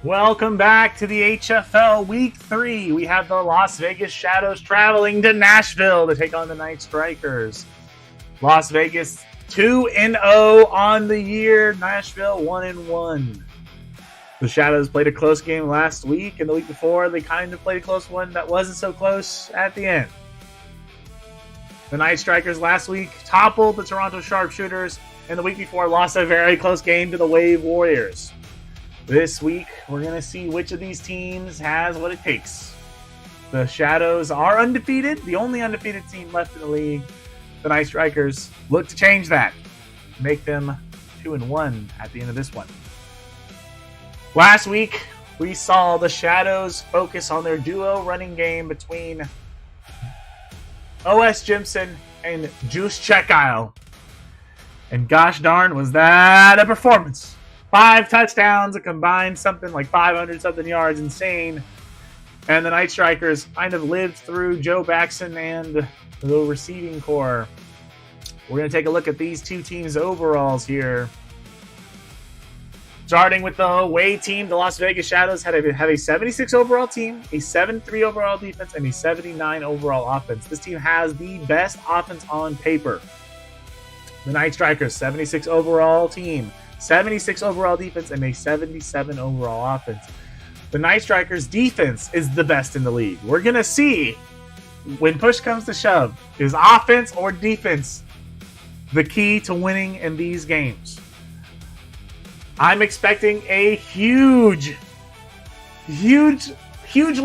Welcome back to the HFL Week 3. We have the Las Vegas Shadows traveling to Nashville to take on the Nightstrikers. Las Vegas 2-0 on the year. Nashville 1-1. The Shadows played a close game last week, and the week before they kind of played a close one that wasn't so close at the end. The Nightstrikers last week toppled the Toronto Sharpshooters, and the week before lost a very close game to the Wave Warriors. This week, we're going to see which of these teams has what it takes. The Shadows are undefeated, the only undefeated team left in the league. The Nightstrikers look to change that, make them 2-1 at the end of this one. Last week, we saw the Shadows focus on their duo running game between O.S. Jimson and Juice Checkile. And gosh darn, was that a performance. 5 touchdowns, a combined something like 500-something yards, insane. And the Nightstrikers kind of lived through Joe Baxton and the receiving core. We're going to take a look at these two teams' overalls here. Starting with the away team, the Las Vegas Shadows have a 76 overall team, a 73 overall defense, and a 79 overall offense. This team has the best offense on paper. The Nightstrikers, 76 overall team, 76 overall defense, and a 77 overall offense. The Nightstrikers' defense is the best in the league. We're going to see, when push comes to shove, is offense or defense the key to winning in these games? I'm expecting a hugely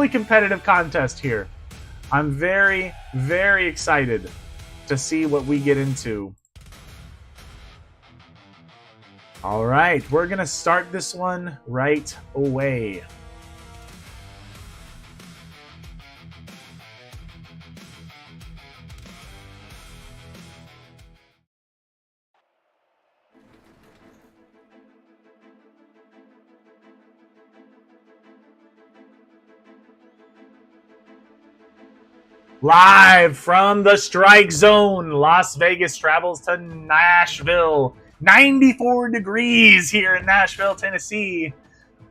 competitive contest here. I'm very, very excited to see what we get into. All right, we're going to start this one right away. Live from the strike zone, Las Vegas travels to Nashville. 94 degrees here in Nashville, Tennessee.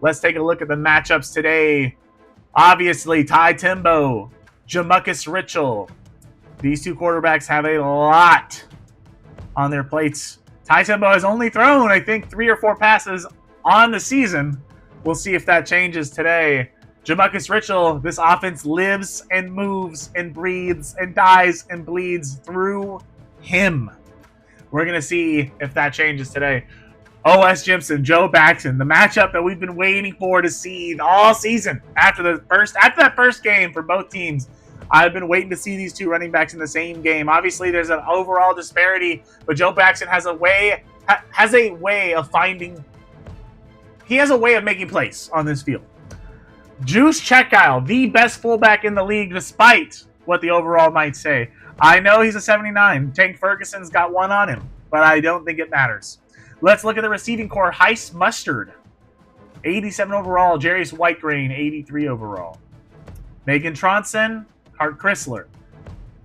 Let's take a look at the matchups today. Obviously, Ty Timbo, Jamarcus Mitchell. These two quarterbacks have a lot on their plates. Ty Timbo has only thrown, I think, 3 or 4 passes on the season. We'll see if that changes today. Jamarcus Mitchell, this offense lives and moves and breathes and dies and bleeds through him. We're going to see if that changes today. O.S. Jimson, Joe Baxton, the matchup that we've been waiting for to see all season. After that first game for both teams, I've been waiting to see these two running backs in the same game. Obviously, there's an overall disparity, but Joe Baxton has a way of making plays on this field. Juice Checkile, the best fullback in the league, despite what the overall might say. I know he's a 79. Tank Ferguson's got one on him, but I don't think it matters. Let's look at the receiving core. Heist Mustard, 87 overall. Jarius Whitegrain, 83 overall. Megan Tronson, Hart Chrysler.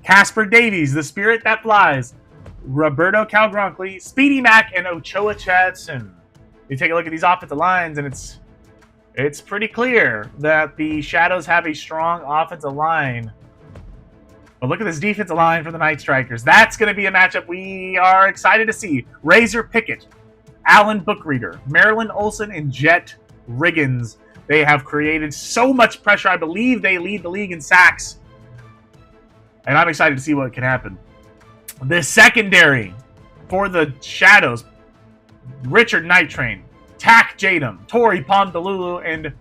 Casper Davies, the spirit that flies. Roberto Calgronkly, Speedy Mack, and Ochoa Chatson. You take a look at these offensive lines, and it's pretty clear that the Shadows have a strong offensive line. But look at this defensive line for the Nightstrikers. That's going to be a matchup we are excited to see. Razor Pickett, Alan Bookreader, Marilyn Olsen, and Jet Riggins. They have created so much pressure. I believe they lead the league in sacks. And I'm excited to see what can happen. The secondary for the Shadows, Richard Night Train, Tack Jadam, Torrey Pomdalulu, and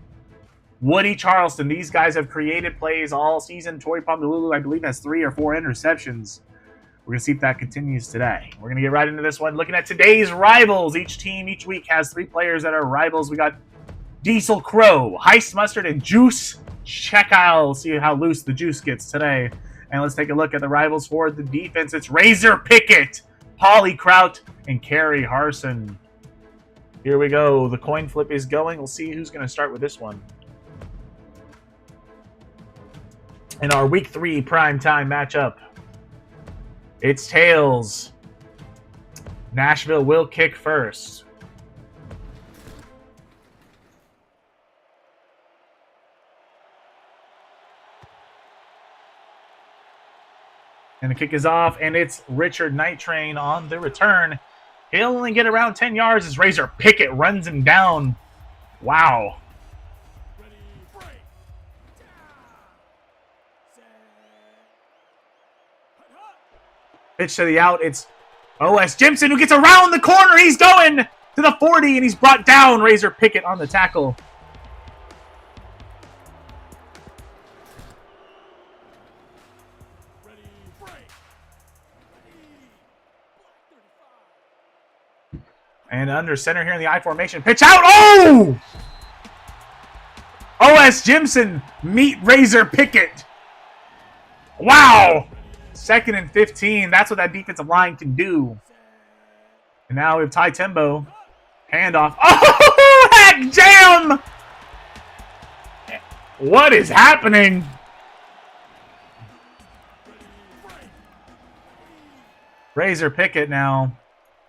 Woody Charleston. These guys have created plays all season. Torrey Pomdalulu, I believe, has 3 or 4 interceptions. We're going to see if that continues today. We're going to get right into this one. Looking at today's rivals. Each team, each week, has 3 players that are rivals. We got Diesel Crow, Heist Mustard, and Juice Checkile. See how loose the juice gets today. And let's take a look at the rivals for the defense. It's Razor Pickett, Polly Kraut, and Kerry Harson. Here we go. The coin flip is going. We'll see who's going to start with this one. In our Week 3 primetime matchup, it's tails. Nashville will kick first. And the kick is off, and it's Richard Night Train on the return. He'll only get around 10 yards as Razor Pickett runs him down. Wow. Pitch to the out. It's O.S. Jimson who gets around the corner. He's going to the 40, and he's brought down. Razor Pickett on the tackle. And under center here in the I formation. Pitch out. Oh! O.S. Jimson meet Razor Pickett. Wow. 2nd and 15. That's what that defensive line can do. And now we have Ty Timbo. Handoff. Oh! Heck jam! What is happening? Razor Pickett now.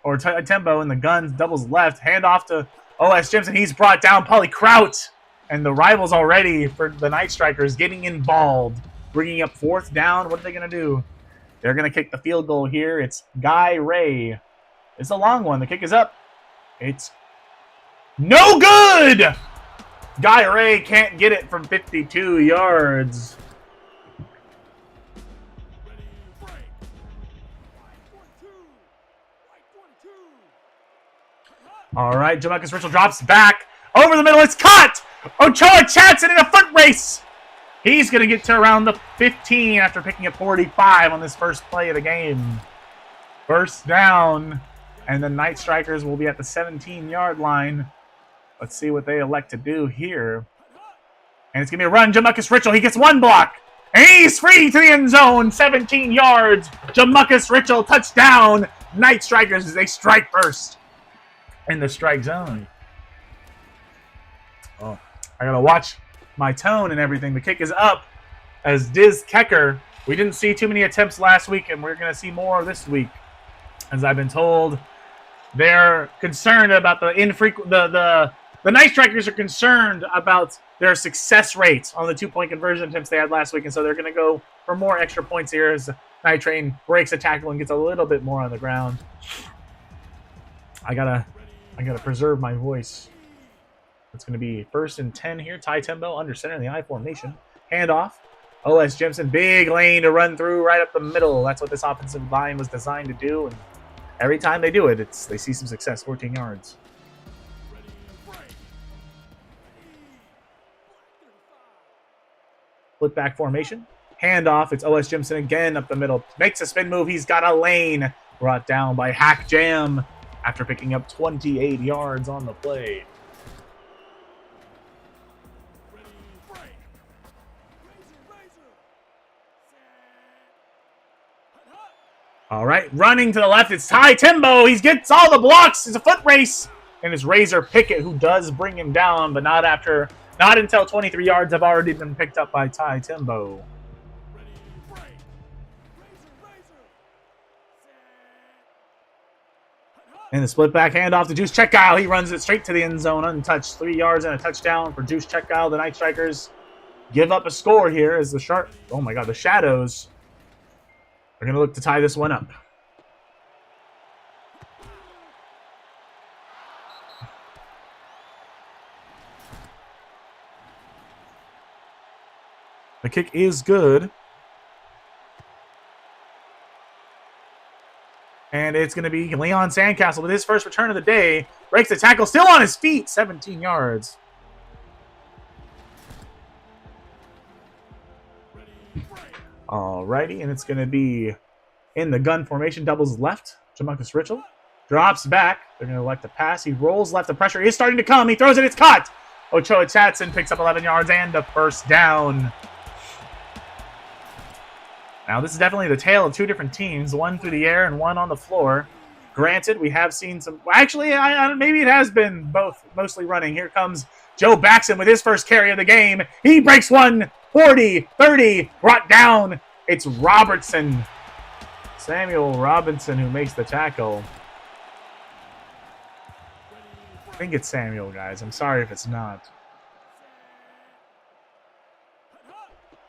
Or Tembo in the guns, doubles left, handoff to O.S. Jimson. He's brought down Polly Kraut. And the rivals already for the Nightstrikers getting involved. Bringing up 4th down. What are they going to do? They're going to kick the field goal here. It's Guy Ray. It's a long one. The kick is up. It's no good! Guy Ray can't get it from 52 yards. All right, Jamarcus Mitchell drops back. Over the middle, it's caught! Ochoa Chatson in a foot race! He's going to get to around the 15 after picking up 45 on this first play of the game. First down, and the Nightstrikers will be at the 17-yard line. Let's see what they elect to do here. And it's going to be a run. Jamarcus Mitchell, he gets one block. And he's free to the end zone, 17 yards. Jamarcus Mitchell, touchdown. Nightstrikers as they strike first in the strike zone. Oh, I got to watch my tone and everything. The kick is up as Diz Kecker. We didn't see too many attempts last week, and we're going to see more this week. As I've been told, they're concerned about the infrequent. The Nightstrikers are concerned about their success rates on the 2-point conversion attempts they had last week, and so they're going to go for more extra points here as Night Train breaks a tackle and gets a little bit more on the ground. I gotta preserve my voice. It's going to be 1st and 10 here. Ty Timbo under center in the I formation. Handoff. O.S. Jimson, big lane to run through right up the middle. That's what this offensive line was designed to do. And every time they do it, they see some success. 14 yards. Flip back formation. Handoff. It's O.S. Jimson again up the middle. Makes a spin move. He's got a lane. Brought down by Hack Jam after picking up 28 yards on the play. All right, running to the left, it's Ty Timbo. He gets all the blocks. It's a foot race. And it's Razor Pickett who does bring him down, but not until 23 yards have already been picked up by Ty Timbo. And the split back handoff to Juice Checkile. He runs it straight to the end zone, untouched. 3 yards and a touchdown for Juice Checkile. The Nightstrikers give up a score here as the Shadows are going to look to tie this one up. The kick is good. And it's going to be Leon Sandcastle with his first return of the day. Breaks the tackle, still on his feet, 17 yards. Alrighty, and it's going to be in the gun formation, doubles left. Jamarcus Mitchell drops back. They're going to elect to pass. He rolls left. The pressure is starting to come. He throws it. It's caught. Ochoa Chatson picks up 11 yards and a first down. Now, this is definitely the tale of two different teams, one through the air and one on the floor. Granted, we have seen some... Actually, maybe it has been both, mostly running. Here comes Joe Baxton with his first carry of the game. He breaks one, 40, 30, brought down. It's Robertson. Samuel Robinson who makes the tackle. I think it's Samuel, guys. I'm sorry if it's not.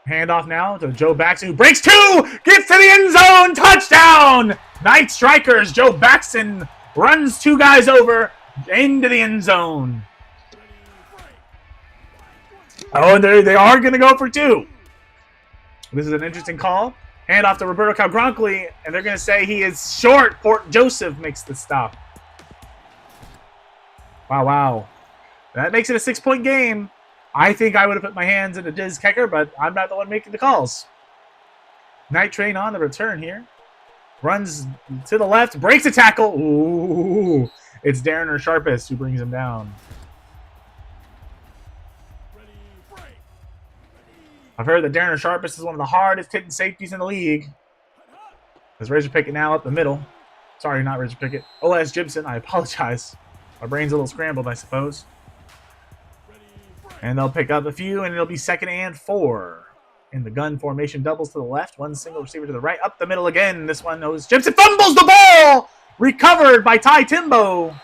Handoff now to Joe Baxton, who breaks two, gets to the end zone, touchdown! Nightstrikers. Joe Baxton runs two guys over into the end zone. Oh, and they are going to go for two. This is an interesting call. Handoff to Roberto Calgronkli, and they're going to say he is short. Port Joseph makes the stop. Wow. That makes it a 6-point game. I think I would have put my hands in the Diz kicker, but I'm not the one making the calls. Night Train on the return here. Runs to the left, breaks a tackle. Ooh, it's Darren or Sharpest who brings him down. I've heard that Darren Sharpest is one of the hardest hitting safeties in the league. There's Razor Pickett now up the middle. Sorry, not Razor Pickett. O.S. Gibson, I apologize. My brain's a little scrambled, I suppose. And they'll pick up a few, and it'll be 2nd and 4. In the gun formation, doubles to the left. One single receiver to the right. Up the middle again. This one knows Gibson fumbles the ball! Recovered by Ty Timbo.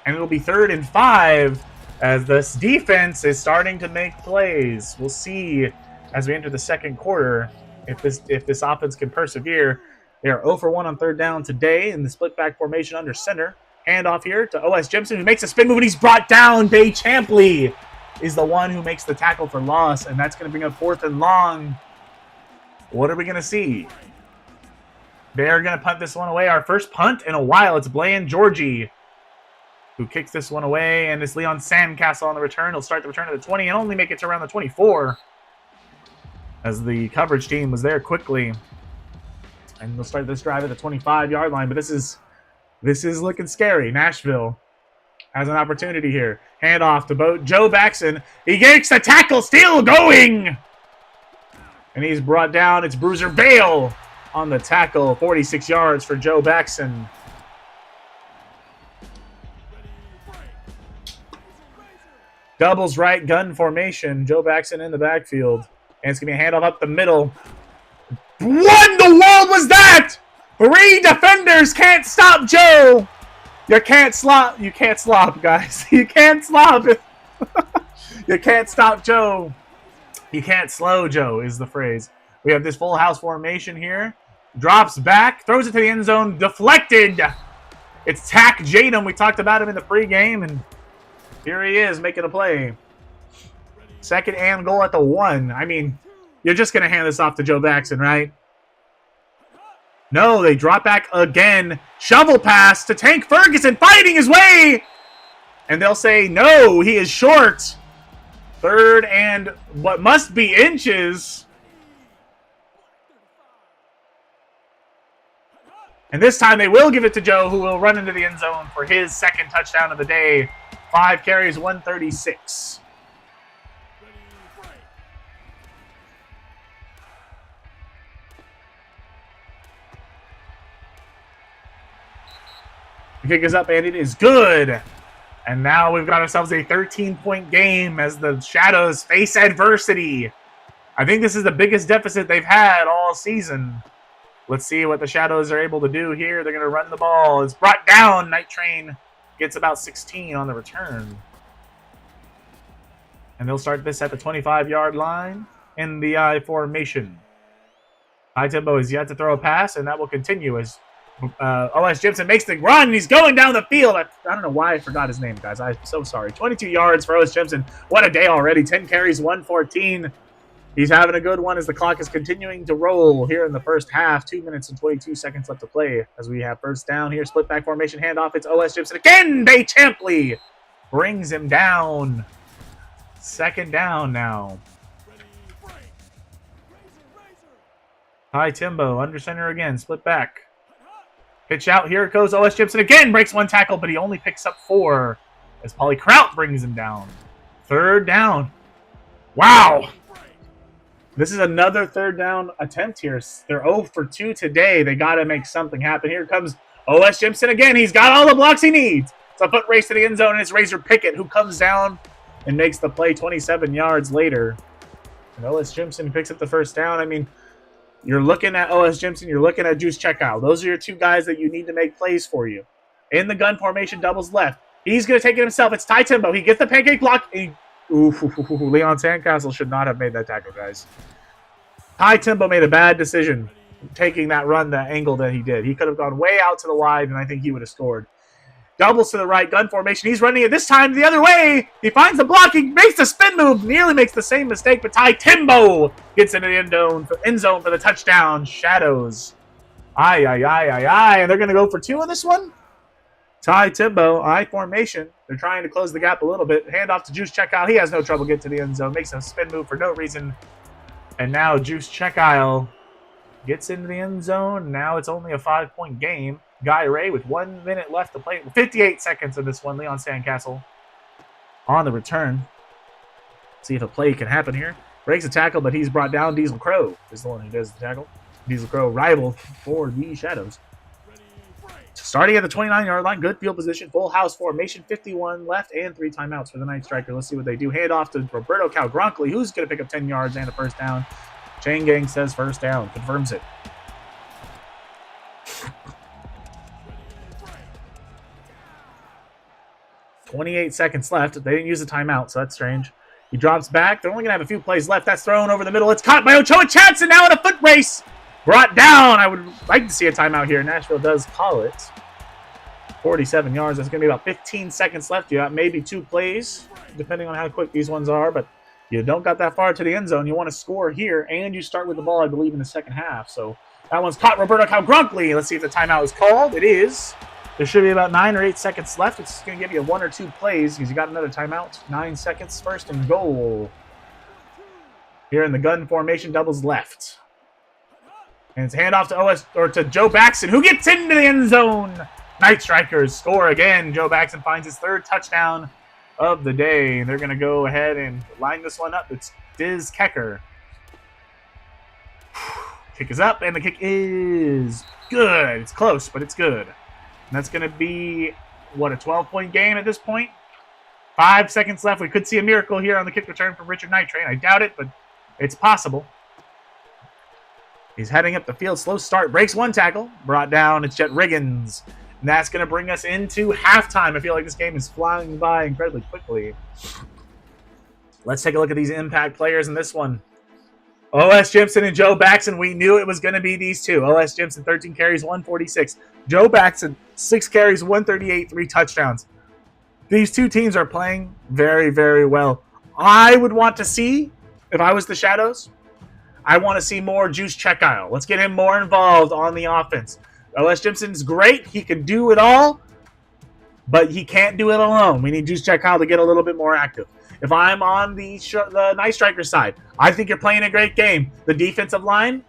And it'll be 3rd and 5 as this defense is starting to make plays. We'll see as we enter the second quarter if this offense can persevere. They are 0 for 1 on 3rd down today in the split back formation under center. Handoff here to O.S. Gibson, who makes a spin move, and he's brought down. Bay Champley is the one who makes the tackle for loss, and that's going to bring up 4th and long. What are we going to see? They're going to punt this one away. Our first punt in a while. It's Bland Georgie who kicks this one away, and it's Leon Sandcastle on the return. He'll start the return at the 20 and only make it to around the 24 as the coverage team was there quickly. And they'll start this drive at the 25-yard line, but this is looking scary. Nashville has an opportunity here. Handoff to Joe Baxton. He gets the tackle, still going! And he's brought down. It's Bruiser Vale on the tackle. 46 yards for Joe Baxton. Doubles right, gun formation. Joe Baxton in the backfield. And it's going to be a handoff up the middle. What in the world was that? 3 defenders can't stop Joe. You can't slop, guys. You can't slop. You can't stop Joe. You can't slow Joe is the phrase. We have this full house formation here. Drops back, throws it to the end zone, deflected. It's Tack Jadam. We talked about him in the pregame, and here he is making a play. 2nd and goal at the 1. I mean, you're just going to hand this off to Joe Baxton, right? No, they drop back again. Shovel pass to Tank Ferguson, fighting his way. And they'll say, no, he is short. 3rd and what must be inches. And this time they will give it to Joe, who will run into the end zone for his 2nd touchdown of the day. 5 carries, 136. The kick is up, and it is good. And now we've got ourselves a 13-point game as the Shadows face adversity. I think this is the biggest deficit they've had all season. Let's see what the Shadows are able to do here. They're going to run the ball. It's brought down. Night Train gets about 16 on the return. And they'll start this at the 25-yard line in the I formation. High Tempo is yet to throw a pass, and that will continue as O.S. Gibson makes the run. He's going down the field. I don't know why I forgot his name, guys. I'm so sorry. 22 yards for O.S. Gibson. What a day already. 10 carries, 114. He's having a good one as the clock is continuing to roll here in the first half. 2 minutes and 22 seconds left to play as we have first down here. Split back formation handoff. It's O.S. Gibson again. Bay Champley brings him down. 2nd down now. High Timbo under center again. Split back. Pitch out. Here it goes. O.S. Gibson again breaks 1 tackle, but he only picks up 4 as Paulie Kraut brings him down. 3rd down. Wow. This is another 3rd down attempt here. They're 0 for 2 today. They got to make something happen. Here comes O.S. Gibson again. He's got all the blocks he needs. It's a foot race to the end zone, and it's Razor Pickett who comes down and makes the play 27 yards later. And O.S. Gibson picks up the first down. I mean, you're looking at O.S. Gibson. You're looking at Juice Checkout. Those are your 2 guys that you need to make plays for you. In the gun formation, doubles left. He's going to take it himself. It's Ty Timbo. He gets the pancake block. Leon Sandcastle should not have made that tackle, guys. Ty Timbo made a bad decision taking that run, that angle that he did. He could have gone way out to the wide, and I think he would have scored. Doubles to the right, gun formation. He's running it this time the other way. He finds the block. He makes the spin move. Nearly makes the same mistake, but Ty Timbo gets into the end zone for the touchdown. Shadows. And they're going to go for 2 on this one. Ty Timbo, I formation. They're trying to close the gap a little bit. Hand off to Juice Checkout. He has no trouble getting to the end zone. Makes a spin move for no reason. And now Juice Checkout gets into the end zone. Now it's only a 5-point game. Guy Ray with 1 minute left to play. 58 seconds of this one. Leon Sandcastle on the return. See if a play can happen here. Breaks a tackle, but he's brought down. Diesel Crow is the one who does the tackle. Diesel Crow, rival for the Shadows. Starting at the 29-yard line. Good field position. Full house formation. 51 left and 3 timeouts for the Nightstrikers. Let's see what they do. Hand off to Roberto Calgronkly, who's going to pick up 10 yards and a first down. Chain Gang says first down. Confirms it. 28 seconds left. They didn't use a timeout, so that's strange. He drops back. They're only going to have a few plays left. That's thrown over the middle. It's caught by Ochoa Chadson now in a foot race. Brought down. I would like to see a timeout here. Nashville does call it. 47 yards. That's going to be about 15 seconds left. You got maybe 2 plays, depending on how quick these ones are, but you don't got that far to the end zone. You want to score here, and you start with the ball, I believe, in the second half. So that one's caught. Roberto Calgronkly. Let's see if the timeout is called. It is. There should be about 9 or 8 seconds left. It's going to give you 1 or 2 plays because you got another timeout. 9 seconds, first and goal. Here in the gun formation, doubles left. And it's handoff to Joe Baxton, who gets into the end zone. Nightstrikers score again. Joe Baxton finds his 3rd touchdown of the day. They're going to go ahead and line this one up. It's Diz Kecker. Kick is up, and the kick is good. It's close, but it's good. And that's going to be, what, a 12-point game at this point? 5 seconds left. We could see a miracle here on the kick return from Richard Nightrain. I doubt it, but it's possible. He's heading up the field. Slow start. Breaks 1 tackle. Brought down. It's Jet Riggins. And that's going to bring us into halftime. I feel like this game is flying by incredibly quickly. Let's take a look at these impact players in this one. O.S. Jimson and Joe Baxton. We knew it was going to be these two. O.S. Jimson, 13 carries, 146. Joe Baxton, 6 carries, 138, 3 touchdowns. These two teams are playing very, very well. I would want to see, if I was the Shadows, I want to see more Juice Checkout. Let's get him more involved on the offense. O.S. Jimson's great. He can do it all, but he can't do it alone. We need Juice Checkout to get a little bit more active. If I'm on the Nightstrikers side, I think you're playing a great game. The defensive line,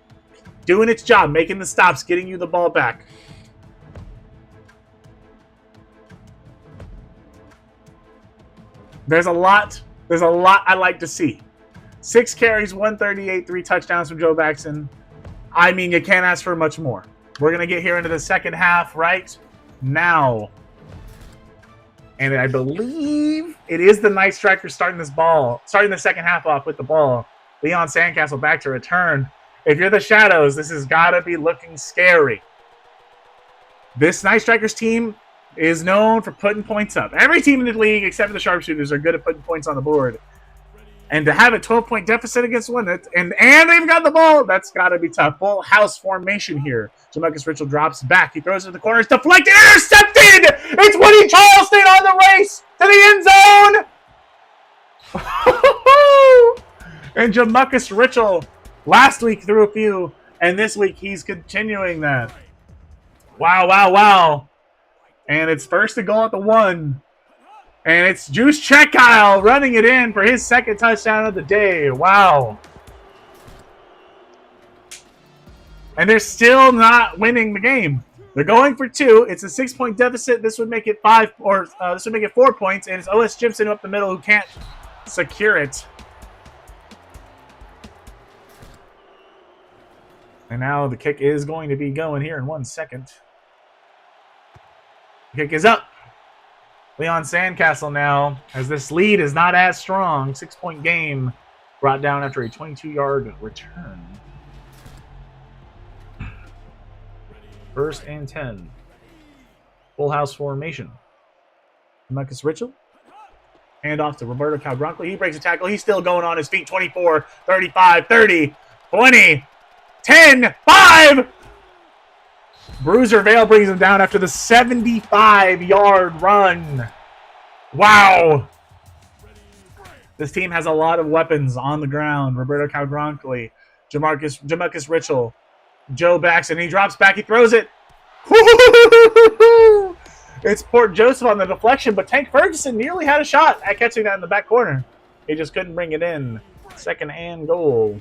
doing its job, making the stops, getting you the ball back. There's a lot I like to see. 6 carries, 138, 3 touchdowns from Joe Baxton. I mean, you can't ask for much more. We're going to get here into the second half right now. And I believe it is the Nightstrikers starting the second half off with the ball. Leon Sandcastle back to return. If you're the Shadows, this has got to be looking scary. This Nightstrikers team is known for putting points up. Every team in the league, except for the Sharpshooters, are good at putting points on the board. And to have a 12-point deficit against one, and they've got the ball, that's got to be tough. Full house formation here. Jamarcus Mitchell drops back. He throws it to the corner. It's deflected. Intercepted! It's Woody Charleston on the race to the end zone! And Jamarcus Mitchell last week threw a few, and this week he's continuing that. Wow. And it's first to goal at the 1. And it's Juice Checkout running it in for his 2nd touchdown of the day. Wow. And they're still not winning the game. They're going for 2. It's a 6-point deficit. This would make it 5, or this would make it 4 points. And it's O.S. Jimson up the middle who can't secure it. And now the kick is going to be going here in 1 second. The kick is up. Leon Sandcastle now, as this lead is not as strong. 6-point game brought down after a 22-yard return. 1st and 10. Full house formation. Marcus Richel. Hand off to Roberto Calgronkly. He breaks a tackle. He's still going on his feet. 24, 35, 30, 20, 10, 5. Bruiser Vale brings him down after the 75-yard run. Wow. This team has a lot of weapons on the ground. Roberto Calgronkly, Jamarcus Richel, Joe Baxton. He drops back. He throws it. It's Port Joseph on the deflection, but Tank Ferguson nearly had a shot at catching that in the back corner. He just couldn't bring it in. Second and goal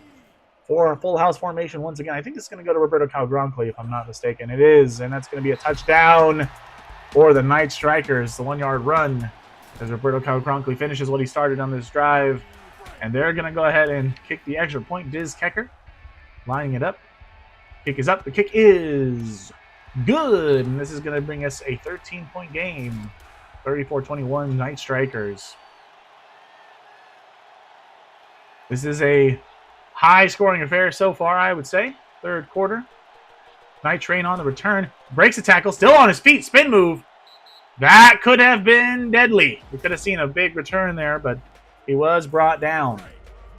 for a full house formation once again. I think it's going to go to Roberto Calgronkly, if I'm not mistaken. It is, and that's going to be a touchdown for the Nightstrikers. The 1-yard run as Roberto Calgronkly finishes what he started on this drive. And they're going to go ahead and kick the extra point. Diz Kecker lining it up. Kick is up. The kick is good. And this is going to bring us a 13-point game. 34-21 Nightstrikers. This is a high-scoring affair so far, I would say. Third quarter. Night Train on the return. Breaks the tackle. Still on his feet. Spin move. That could have been deadly. We could have seen a big return there, but he was brought down.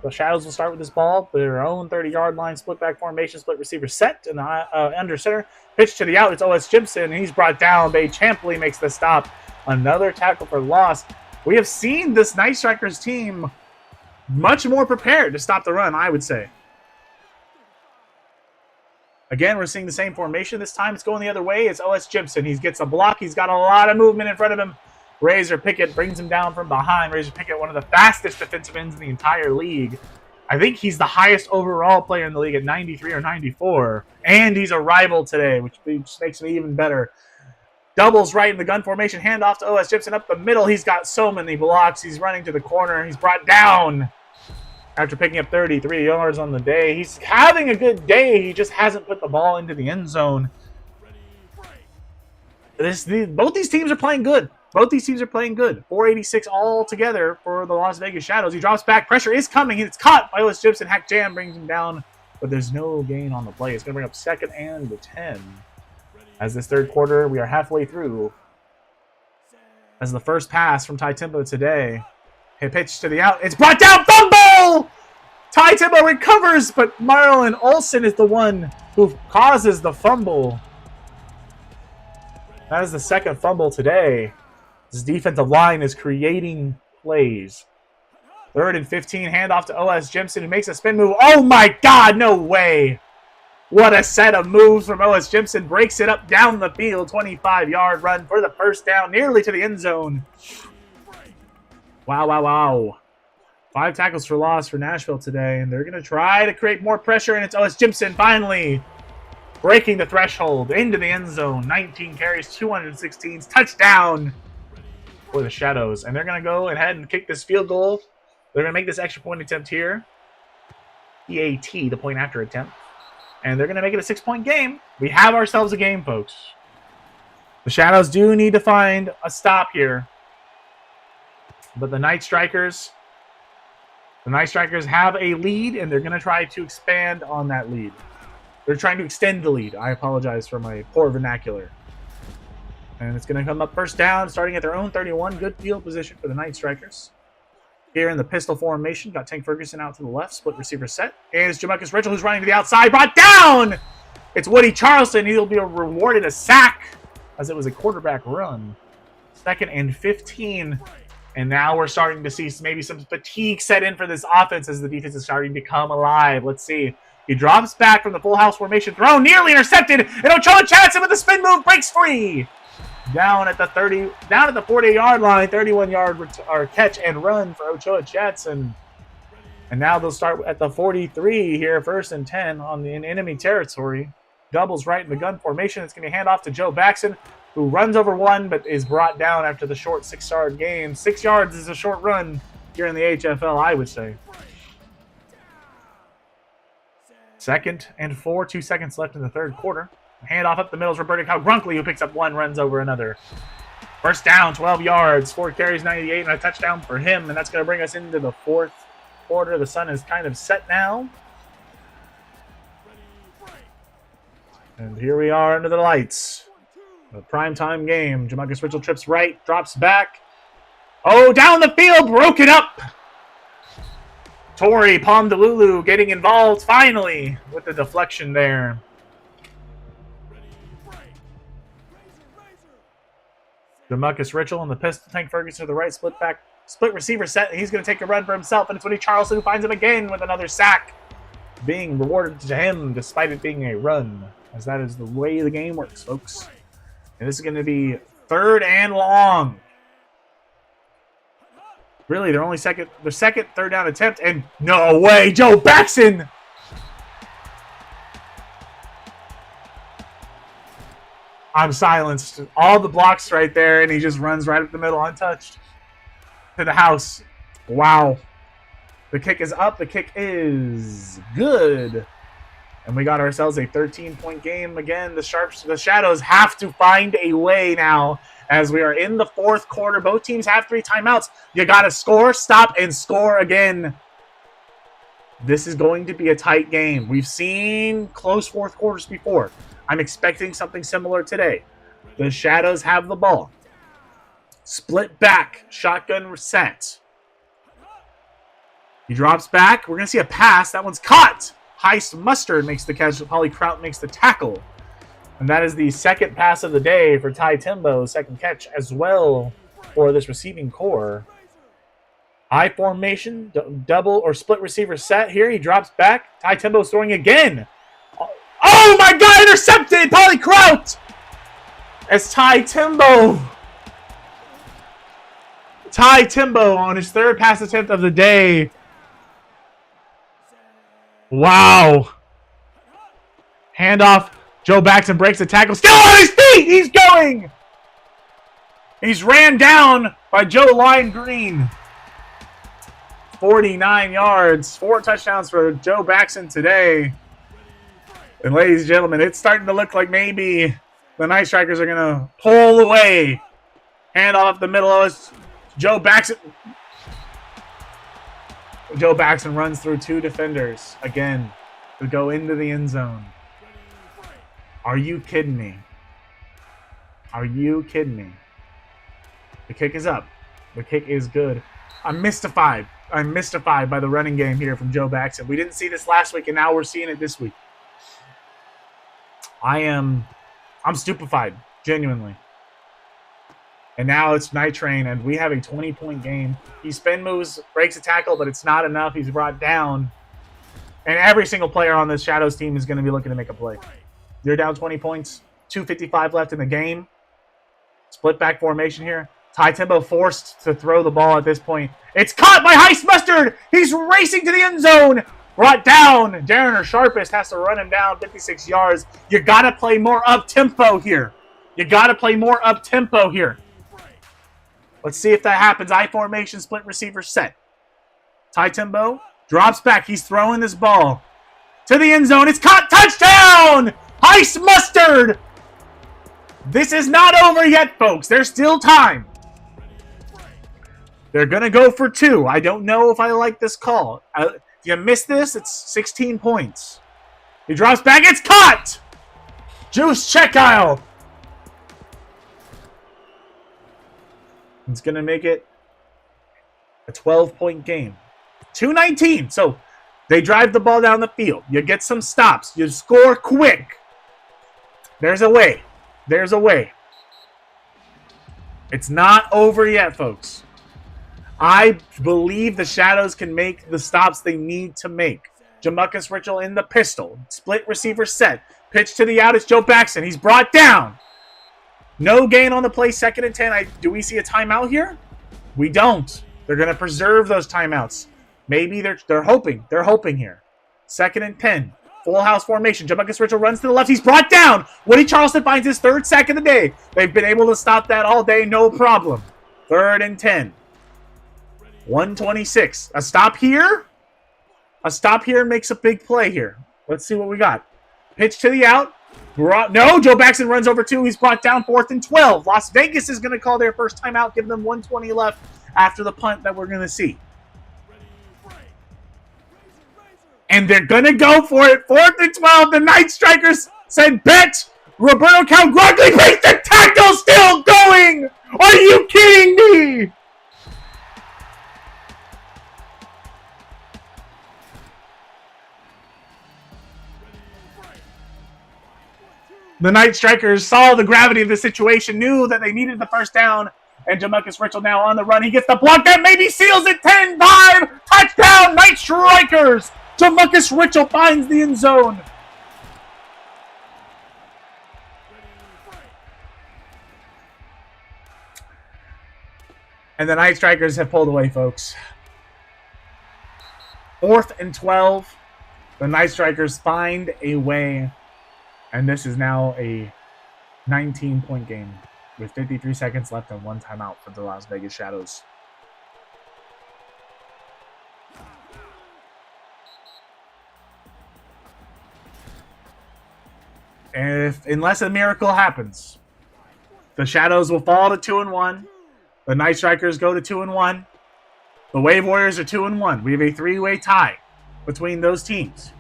The Shadows will start with this ball. Their own 30-yard line. Split back formation. Split receiver set. And the under center. Pitch to the out. It's O.S. Gibson. And he's brought down. Bay Champley makes the stop. Another tackle for loss. We have seen this Nightstrikers team much more prepared to stop the run, I would say. Again, we're seeing the same formation. This time it's going the other way. It's O.S. Gibson. He gets a block. He's got a lot of movement in front of him. Razor Pickett brings him down from behind. Razor Pickett, one of the fastest defensive ends in the entire league. I think he's the highest overall player in the league at 93 or 94. And he's a rival today, which makes it even better. Doubles right in the gun formation. Handoff to O.S. Gibson up the middle. He's got so many blocks. He's running to the corner. He's brought down after picking up 33 yards on the day. He's having a good day. He just hasn't put the ball into the end zone. Both these teams are playing good. Both these teams are playing good. 486 all together for the Las Vegas Shadows. He drops back. Pressure is coming. It's caught by O.S. Gibson. Hack Jam brings him down, but there's no gain on the play. It's going to bring up 2nd and 10. As this third quarter, we are halfway through. As the first pass from Ty Timbo today. Hit pitch to the out. It's brought down. Fumble! Ty Timbo recovers, but Marlon Olsen is the one who causes the fumble. That is the second fumble today. This defensive line is creating plays. 3rd and 15. Handoff to O.S. Gibson, who makes a spin move. Oh my God, no way. What a set of moves from O.S. Gibson. Breaks it up down the field. 25-yard run for the first down, nearly to the end zone. Wow, wow, wow. 5 tackles for loss for Nashville today, and they're going to try to create more pressure, and it's O.S. Gibson finally breaking the threshold into the end zone. 19 carries, 216, touchdown for the Shadows. And they're going to go ahead and kick this field goal. They're going to make this extra point attempt here. EAT, the point after attempt. And they're going to make it a 6-point game. We have ourselves a game, folks. The Shadows do need to find a stop here. But the Nightstrikers have a lead, and they're going to try to expand on that lead. They're trying to extend the lead. I apologize for my poor vernacular. And it's going to come up first down, starting at their own 31. Good field position for the Nightstrikers. Here in the pistol formation, got Tank Ferguson out to the left, split receiver set. And it's Jamarcus Richel who's running to the outside, brought down! It's Woody Charleston. He'll be rewarded a sack as it was a quarterback run. 2nd and 15. And now we're starting to see maybe some fatigue set in for this offense as the defense is starting to come alive. Let's see. He drops back from the full house formation. Throw nearly intercepted. And Ochoa Chatson with a spin move breaks free. Down at the 40-yard line, 31-yard catch and run for Ochoa Chatson. And now they'll start at the 43 here, 1st and 10 in enemy territory. Doubles right in the gun formation. It's going to be handoff to Joe Baxton, who runs over one but is brought down after the short 6-yard gain. 6 yards is a short run here in the HFL, I would say. 2nd and 4, 2 seconds left in the third quarter. Handoff up the middle is Roberto Calgronkly, who picks up one, runs over another. First down, 12 yards, 4 carries, 98, and a touchdown for him. And that's going to bring us into the fourth quarter. The sun is kind of set now. And here we are under the lights. A primetime game. Jamarcus Richel trips right, drops back. Oh, down the field, broken up. Tori Pomdalulu getting involved finally with the deflection there. Demarcus Richel in the pistol. Tank Ferguson to the right. Split receiver set. He's going to take a run for himself. And it's Woody Charleston who finds him again with another sack. Being rewarded to him despite it being a run. As that is the way the game works, folks. And this is going to be 3rd and long. Really, their second 3rd down attempt. And no way, Joe Baxton! I'm silenced. All the blocks right there, and he just runs right up the middle untouched. To the house. Wow. The kick is up. The kick is good. And we got ourselves a 13-point game. Again, the Shadows have to find a way now as we are in the 4th quarter. Both teams have 3 timeouts. You got to score, stop, and score again. This is going to be a tight game. We've seen close 4th quarters before. I'm expecting something similar today. The Shadows have the ball. Split back. Shotgun set. He drops back. We're going to see a pass. That one's caught. Heist Mustard makes the catch. Polly Kraut makes the tackle. And that is the 2nd pass of the day for Ty Timbo. 2nd catch as well for this receiving core. I formation. Double or split receiver set here. He drops back. Ty Timbo's throwing again. Oh my God! Intercepted! Polly Kraut! As Ty Timbo on his 3rd pass attempt of the day. Wow. Handoff. Joe Baxton breaks the tackle. Still on his feet! He's going! He's ran down by Joe Lyon Green. 49 yards. 4 touchdowns for Joe Baxton today. And ladies and gentlemen, it's starting to look like maybe the Nightstrikers are going to pull away. Hand off the middle of us. Joe Baxton runs through 2 defenders again to go into the end zone. Are you kidding me? Are you kidding me? The kick is up. The kick is good. I'm mystified. I'm mystified by the running game here from Joe Baxton. We didn't see this last week, and now we're seeing it this week. I'm stupefied, genuinely. And now it's Night Train, and we have a 20-point game. He spin moves, breaks a tackle, but it's not enough. He's brought down. And every single player on this Shadows team is going to be looking to make a play. You're down 20 points. 2:55 left in the game. Split back formation here. Ty Timbo forced to throw the ball at this point. It's caught by Heist Mustard. He's racing to the end zone. Brought down. Darren Sharpest has to run him down 56 yards. You got to play more up-tempo here. Let's see if that happens. I formation, split receiver set. Ty Timbo drops back. He's throwing this ball to the end zone. It's caught. Touchdown! Heist Mustard! This is not over yet, folks. There's still time. They're going to go for 2. I don't know if I like this call. If you miss this, it's 16 points. He drops back. It's caught! Juice Checkile. It's going to make it a 12-point game. 2:19. So they drive the ball down the field. You get some stops. You score quick. There's a way. There's a way. It's not over yet, folks. I believe the Shadows can make the stops they need to make. Jamarcus Richel in the pistol. Split receiver set. Pitch to the out. It's Joe Baxton. He's brought down. No gain on the play. 2nd and 10. Do we see a timeout here? We don't. They're going to preserve those timeouts. Maybe they're hoping. They're hoping here. 2nd and 10. Full house formation. Jamarcus Richel runs to the left. He's brought down. Woody Charleston finds his 3rd sack of the day. They've been able to stop that all day. No problem. 3rd and 10. 126. A stop here? A stop here makes a big play here. Let's see what we got. Pitch to the out. No, Joe Baxton runs over 2. He's brought down 4th and 12. Las Vegas is going to call their first timeout, give them 1:20 left after the punt that we're going to see. And they're going to go for it. 4th and 12. The Nightstrikers said bet. Roberto Calgrogli breaks the tackle, still going. Are you kidding me? The Nightstrikers saw the gravity of the situation, knew that they needed the first down, and Jamarcus Richel now on the run. He gets the block that maybe seals it. 10-5, touchdown, Nightstrikers! Jamarcus Richel finds the end zone. And the Nightstrikers have pulled away, folks. 4th and 12. The Nightstrikers find a way. And this is now a 19-point game with 53 seconds left and 1 timeout for the Las Vegas Shadows. Unless a miracle happens, the Shadows will fall to 2-1. The Nightstrikers go to 2-1. The Wave Warriors are 2-1. We have a 3-way tie between those teams.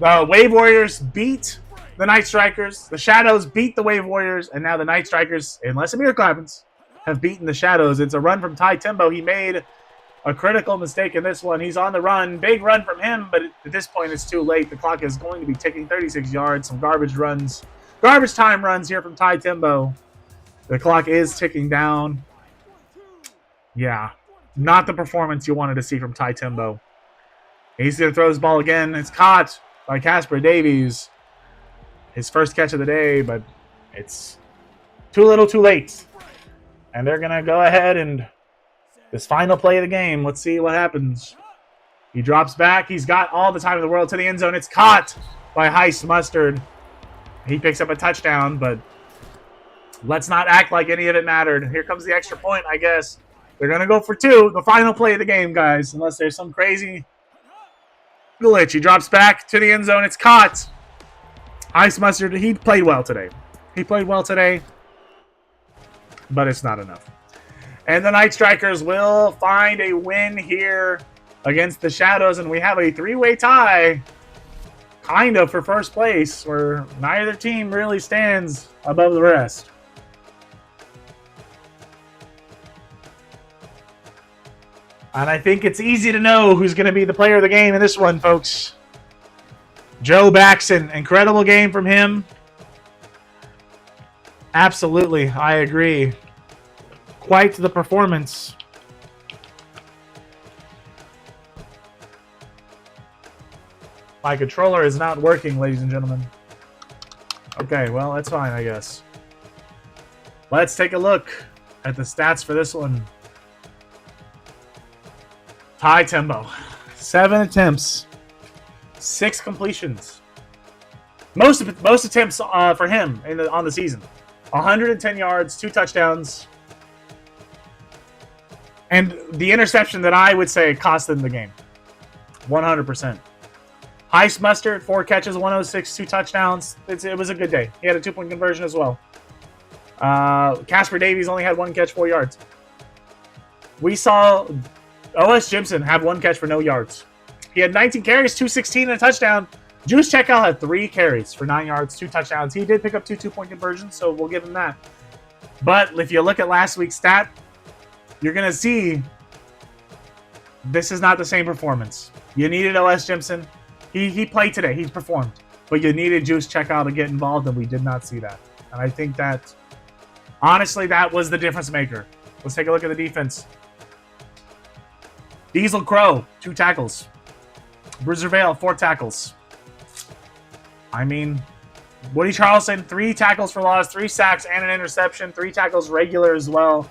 The Wave Warriors beat the Nightstrikers. The Shadows beat the Wave Warriors, and now the Nightstrikers, unless a miracle happens, have beaten the Shadows. It's a run from Ty Timbo. He made a critical mistake in this one. He's on the run. Big run from him, but at this point it's too late. The clock is going to be ticking. 36 yards. Some garbage time runs here from Ty Timbo. The clock is ticking down. Yeah, not the performance you wanted to see from Ty Timbo. He's going to throw his ball again. It's caught by Casper Davies. His first catch of the day, but it's too little too late. And they're going to go ahead and this final play of the game. Let's see what happens. He drops back. He's got all the time in the world to the end zone. It's caught by Heist Mustard. He picks up a touchdown, but let's not act like any of it mattered. Here comes the extra point, I guess. They're going to go for 2. The final play of the game, guys. Unless there's some crazy glitch. He drops back to the end zone. It's caught. Ice Mustard, he played well today. But it's not enough. And the Nightstrikers will find a win here against the Shadows. And we have a 3-way tie, kind of, for first place, where neither team really stands above the rest. And I think it's easy to know who's going to be the player of the game in this one, folks. Joe Baxton, incredible game from him. Absolutely, I agree. Quite the performance. My controller is not working, ladies and gentlemen. Okay, well, that's fine, I guess. Let's take a look at the stats for this one. Ty Timbo, 7 attempts, 6 completions. Most attempts for him on the season. 110 yards, 2 touchdowns. And the interception that I would say cost them the game. 100%. Heist Mustard, 4 catches, 106, 2 touchdowns. It was a good day. He had a 2-point conversion as well. Casper Davies only had 1 catch, 4 yards. We saw O.S. Jimson have 1 catch for no yards. He had 19 carries, 216 and a touchdown. Juice Checkout had 3 carries for 9 yards, 2 touchdowns. He did pick up 2 2-point conversions, so we'll give him that. But if you look at last week's stat, you're going to see this is not the same performance. You needed O.S. Jimson. He played today. He's performed. But you needed Juice Checkout to get involved, and we did not see that. And I think that, honestly, that was the difference maker. Let's take a look at the defense. Diesel Crow, 2 tackles. Bruiser Vale, 4 tackles. I mean, Woody Charleston, 3 tackles for loss, 3 sacks, and an interception. 3 tackles regular as well.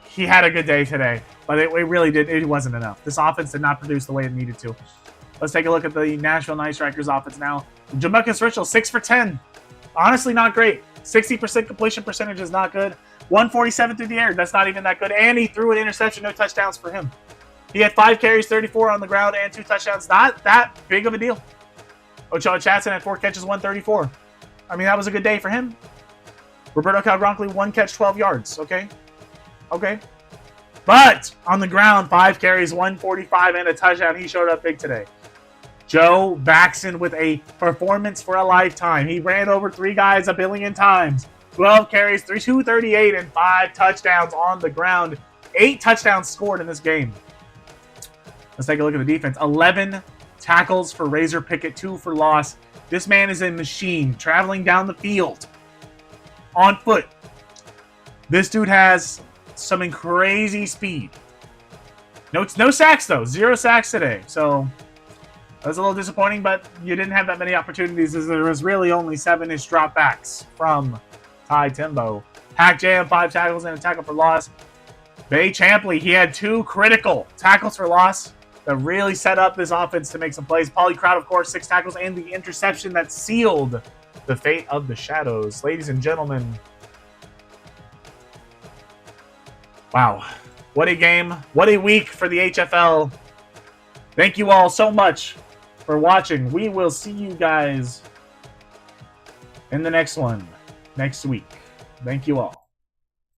He had a good day today, but it really did. It wasn't enough. This offense did not produce the way it needed to. Let's take a look at the Nashville Nightstrikers offense now. Jamarcus Richel, 6 for 10. Honestly, not great. 60% completion percentage is not good. 147 through the air. That's not even that good. And he threw an interception. No touchdowns for him. He had 5 carries, 34 on the ground, and 2 touchdowns. Not that big of a deal. Ochoa Chatson had 4 catches, 134. I mean, that was a good day for him. Roberto Calgronkly, 1 catch, 12 yards. Okay. But on the ground, 5 carries, 145, and a touchdown. He showed up big today. Joe Baxton with a performance for a lifetime. He ran over 3 guys a billion times. 12 carries, 238, and 5 touchdowns on the ground. 8 touchdowns scored in this game. Let's take a look at the defense. 11 tackles for Razor Pickett, 2 for loss. This man is a machine, traveling down the field on foot. This dude has some crazy speed. No sacks, though. 0 sacks today. So that was a little disappointing, but you didn't have that many opportunities as there was really only 7-ish dropbacks from Ty Timbo. Hack Jam, 5 tackles and a tackle for loss. Bay Champley, he had 2 critical tackles for loss that really set up this offense to make some plays. Pauly Crowd, of course, 6 tackles and the interception that sealed the fate of the Shadows. Ladies and gentlemen, wow. What a game. What a week for the HFL. Thank you all so much for watching. We will see you guys in the next one next week. Thank you all.